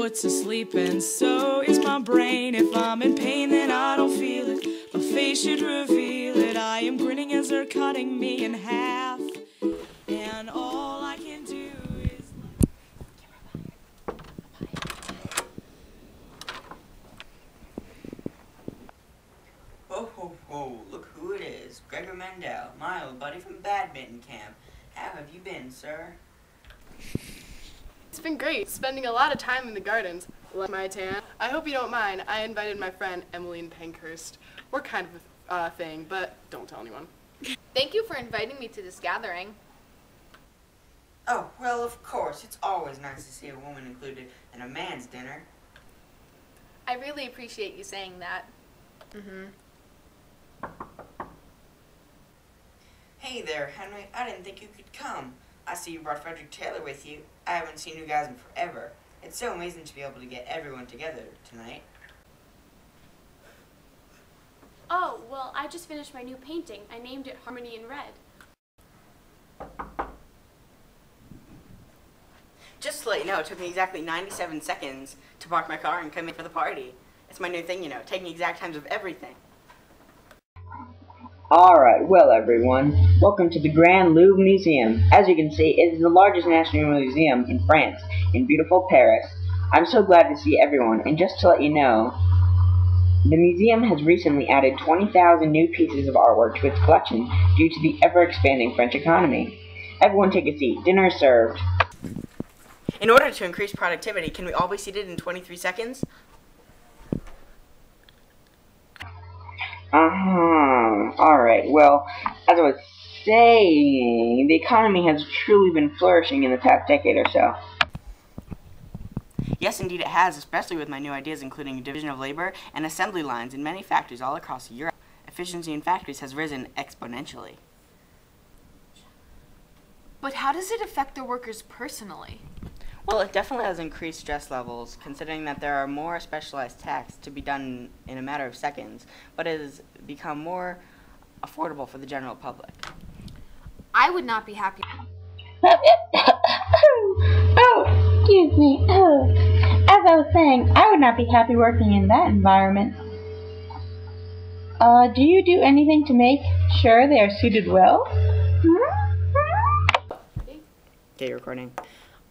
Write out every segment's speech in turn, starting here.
foot's asleep and so is my brain. If I'm in pain then I don't feel it, my face should reveal it. I am grinning as they're cutting me in half, and all I can do is... Ho ho ho, look who it is. Gregor Mendel, my old buddy from badminton camp. How have you been, sir? It's been great, spending a lot of time in the gardens. Like my tan. I hope you don't mind. I invited my friend Emmeline Pankhurst. We're kind of a thing, but don't tell anyone. Thank you for inviting me to this gathering. Oh, well, of course. It's always nice to see a woman included in a man's dinner. I really appreciate you saying that. Hey there, Henry. I didn't think you could come. I see you brought Frederick Taylor with you. I haven't seen you guys in forever. It's so amazing to be able to get everyone together tonight. Oh, well, I just finished my new painting. I named it Harmony in Red. Just to let you know, it took me exactly 97 seconds to park my car and come in for the party. It's my new thing, you know, taking exact times of everything. Alright, well everyone, welcome to the Grand Louvre Museum. As you can see, it is the largest national museum in France, in beautiful Paris. I'm so glad to see everyone, and just to let you know, the museum has recently added 20,000 new pieces of artwork to its collection due to the ever-expanding French economy. Everyone take a seat. Dinner is served. In order to increase productivity, can we all be seated in 23 seconds? Alright, well, as I was saying, the economy has truly been flourishing in the past decade or so. Yes, indeed it has, especially with my new ideas including division of labor and assembly lines in many factories all across Europe. Efficiency in factories has risen exponentially. But how does it affect the workers personally? Well, it definitely has increased stress levels, considering that there are more specialized tasks to be done in a matter of seconds, but it has become more affordable for the general public. I would not be happy. Oh, excuse me. Oh, as I was saying, I would not be happy working in that environment. Do you do anything to make sure they are suited well? Okay, recording.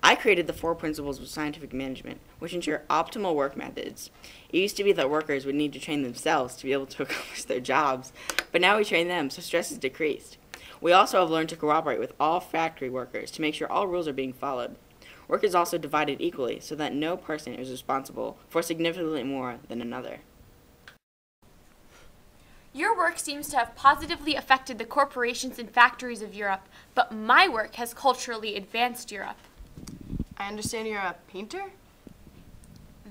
I created the 4 principles of scientific management, which ensure optimal work methods. It used to be that workers would need to train themselves to be able to accomplish their jobs, but now we train them, so stress is decreased. We also have learned to cooperate with all factory workers to make sure all rules are being followed. Work is also divided equally so that no person is responsible for significantly more than another. Your work seems to have positively affected the corporations and factories of Europe, but my work has culturally advanced Europe. I understand you're a painter?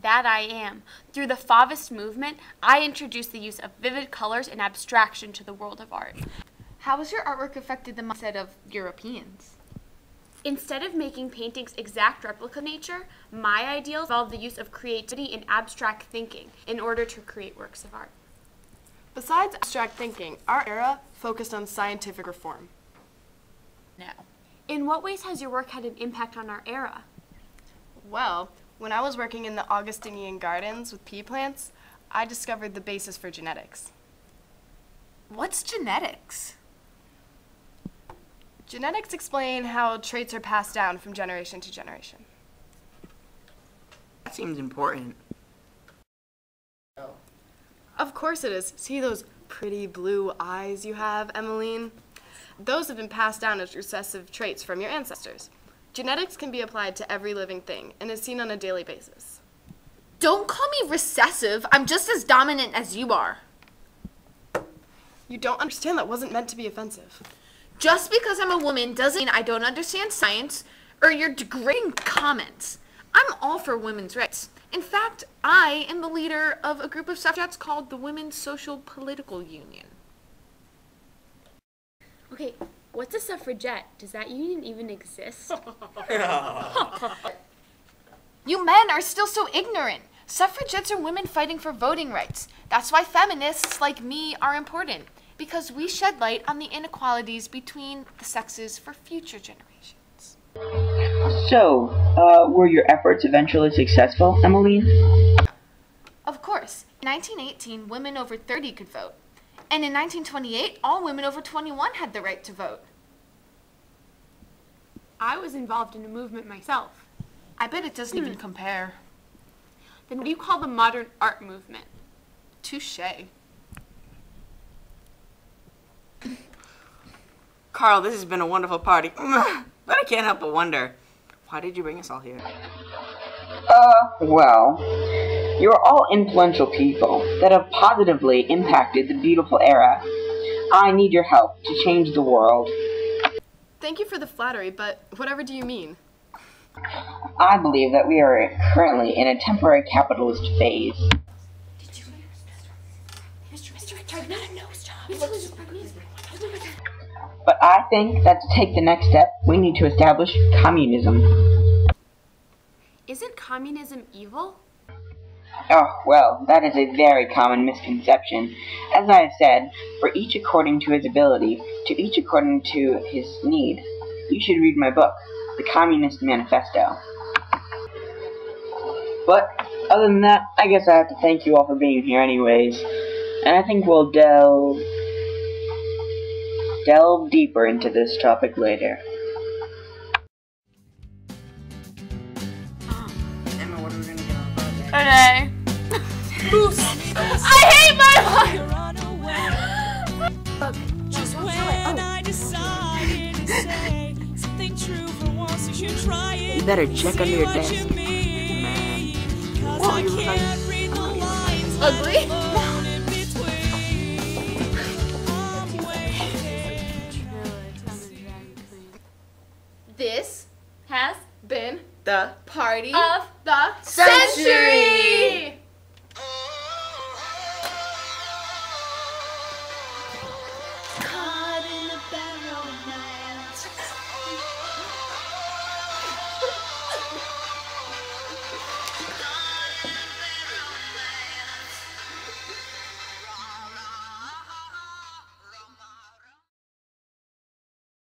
That I am. Through the Fauvist movement, I introduced the use of vivid colors and abstraction to the world of art. How has your artwork affected the mindset of Europeans? Instead of making paintings exact replica nature, my ideals involve the use of creativity and abstract thinking in order to create works of art. Besides abstract thinking, our era focused on scientific reform. Now, In what ways has your work had an impact on our era? Well, when I was working in the Augustinian gardens with pea plants, I discovered the basis for genetics. what's genetics? Genetics explain how traits are passed down from generation to generation. That seems important. Of course it is. See those pretty blue eyes you have, Emmeline? Those have been passed down as recessive traits from your ancestors. Genetics can be applied to every living thing and is seen on a daily basis. Don't call me recessive. I'm just as dominant as you are. You don't understand that wasn't meant to be offensive. Just because I'm a woman doesn't mean I don't understand science or your degrading comments. I'm all for women's rights. In fact, I am the leader of a group of suffragettes called the Women's Social Political Union. Okay, what's a suffragette? Does that union even exist? You men are still so ignorant. Suffragettes are women fighting for voting rights. That's why feminists like me are important, because we shed light on the inequalities between the sexes for future generations. So, were your efforts eventually successful, Emmeline? Of course, in 1918, women over 30 could vote. And in 1928, all women over 21 had the right to vote. I was involved in a movement myself. I bet it doesn't even compare. Then what do you call the modern art movement? Touché. Carl, this has been a wonderful party. But I can't help but wonder, why did you bring us all here? Well, you're all influential people that have positively impacted the beautiful era. I need your help to change the world. Thank you for the flattery, but whatever do you mean? I believe that we are currently in a temporary capitalist phase. But I think that to take the next step, we need to establish communism. Isn't communism evil? Oh, well, that is a very common misconception. As I have said, for each according to his ability, to each according to his need. You should read my book, The Communist Manifesto. But, other than that, I guess I have to thank you all for being here anyways. And I think we'll delve deeper into this topic later. Emma, what are we gonna get on Friday? Today. I hate my life! Just when I decided to say something true for once, you should try it. You better check under your desk. Man. Well, I you look like- can't read the lines Ugly? alone in between. I'm waiting. This has Been The party of the century!